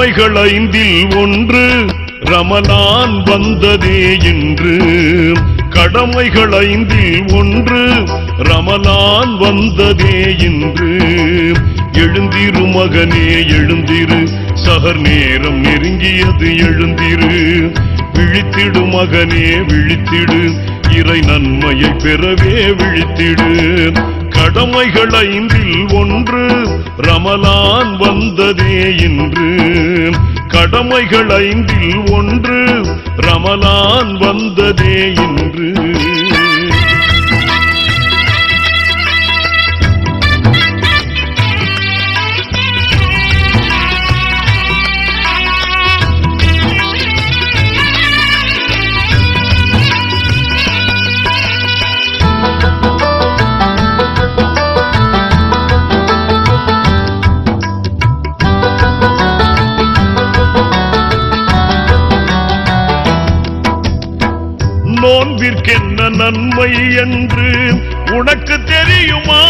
கடமைகள் 5 ஒன்று ரமலான் வந்ததே இன்று. கடமைகள் 5 ஒன்று ரமலான் வந்ததே இன்று. எழுந்திரு மகனே எழுந்திரு, சஹர் நேரம் நெருங்கியது எழுந்திரு. விழித்திடு மகனே விழித்திடு, இறை நன்மையை பெறவே விழித்திடு. கடமைகள் 5 ஒன்று ரமலான் வந்ததே இன்று. கடமைகள் 5 ஒன்று ரமலான் வந்ததே இன்று. நோன்பிற்கென்ன நன்மை என்று உனக்கு தெரியுமா?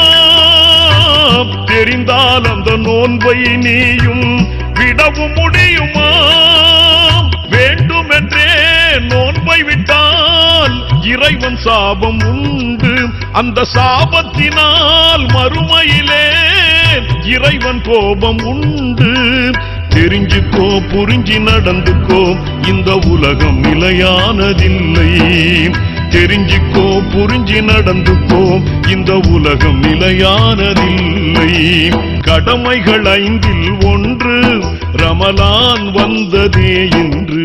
தெரிந்தால் அந்த நோன்பை நீயும் விடவும் முடியுமா? வேண்டுமென்றே நோன்பை விட்டால் இறைவன் சாபம் உண்டு. அந்த சாபத்தினால் மறுமையிலே இறைவன் கோபம் உண்டு. தெரிஞ்சுக்கோ புரிஞ்சு நடந்துக்கோ, இந்த உலகம் நிலையானதில்லை. தெரிஞ்சுக்கோ புரிஞ்சு நடந்துக்கோ, இந்த உலகம் நிலையானதில்லை. கடமைகள் 5 ஒன்று ரமலான் வந்ததே இன்று.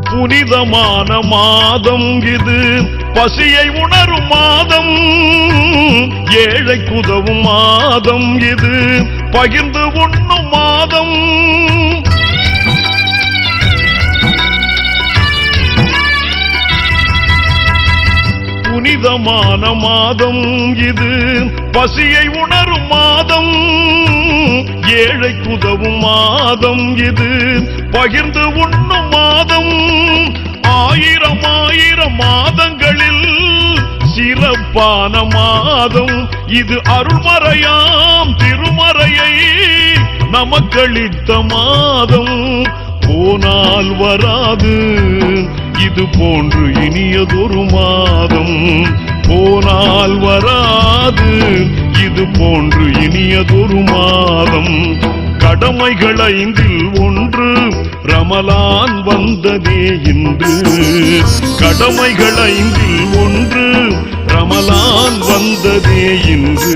புனிதமான மாதம் இது, பசியை உணரும் மாதம். ஏழைக்கு உதவும் மாதம் இது, பகிர்ந்து உண்ணும் மாதம். புனிதமான மாதம் இது, பசியை உணரும் மாதம். ஏழைக்கு உதவும் மாதம் இது, பகிர்ந்து உண்ணும் மாதம். 1000 மாதங்களில் சிறப்பான மாதம் இது. அருள்மறையாம் திருமறையை நமக்களித்த மாதம். போனால் வராது இது போன்று இனியதொரு மாதம். போனால் வராது இது போன்று இனியதொரு மாதம். கடமைகள் 5 ஒன்று ரமலான் வந்ததே இன்று. கடமைகள் 5 ஒன்று ரமலான் வந்ததே இன்று.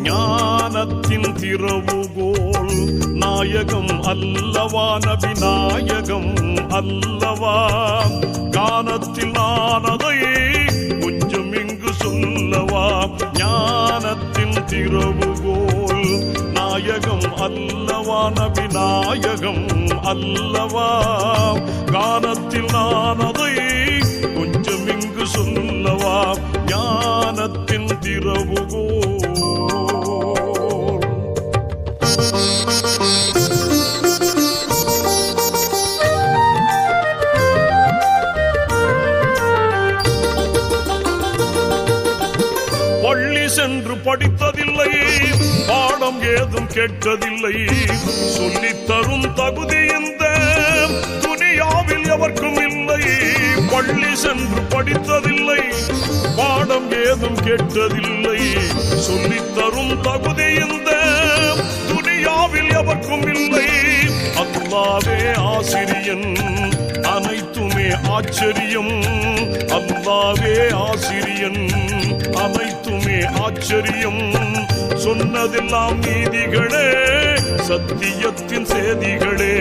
ஞானத்தின் திறவுகோல் நாயகம் அல்லவா, நபி நாயகம் அல்லவா. கானத்தில் நான் அதை கொஞ்சம் இங்கு சொல்லவா. ஞானத்தின் திறவுகோல் நாயகம் அல்லவா, நபி நாயகம் அல்லவா. கானத்தில் நான் அதை கொஞ்சம் இங்கு சொல்லவா. ஞானத்தின் திறவுகோல் பள்ளி சென்று படித்ததில்லை, பாடம் ஏதும் கேட்டதில்லை. சொல்லித்தரும் தகுதி இந்த துனியாவில் எவர்க்கும் இல்லை. பள்ளி சென்று படித்ததில்லை, பாடம் ஏதும் கேட்டதில்லை. சொல்லித்தரும் தகுதி இந்த துனியாவில் எவர்க்கும் இல்லை. அல்லாஹ்வே ஆசிரியன், அனைத்துமே ஆச்சரியம். அல்லாஹ்வே ஆசிரியன், அனைத்துமே ஆச்சரியம். சொன்னதெல்லாம் நீதிகளே, சத்தியத்தின் செய்திகளே.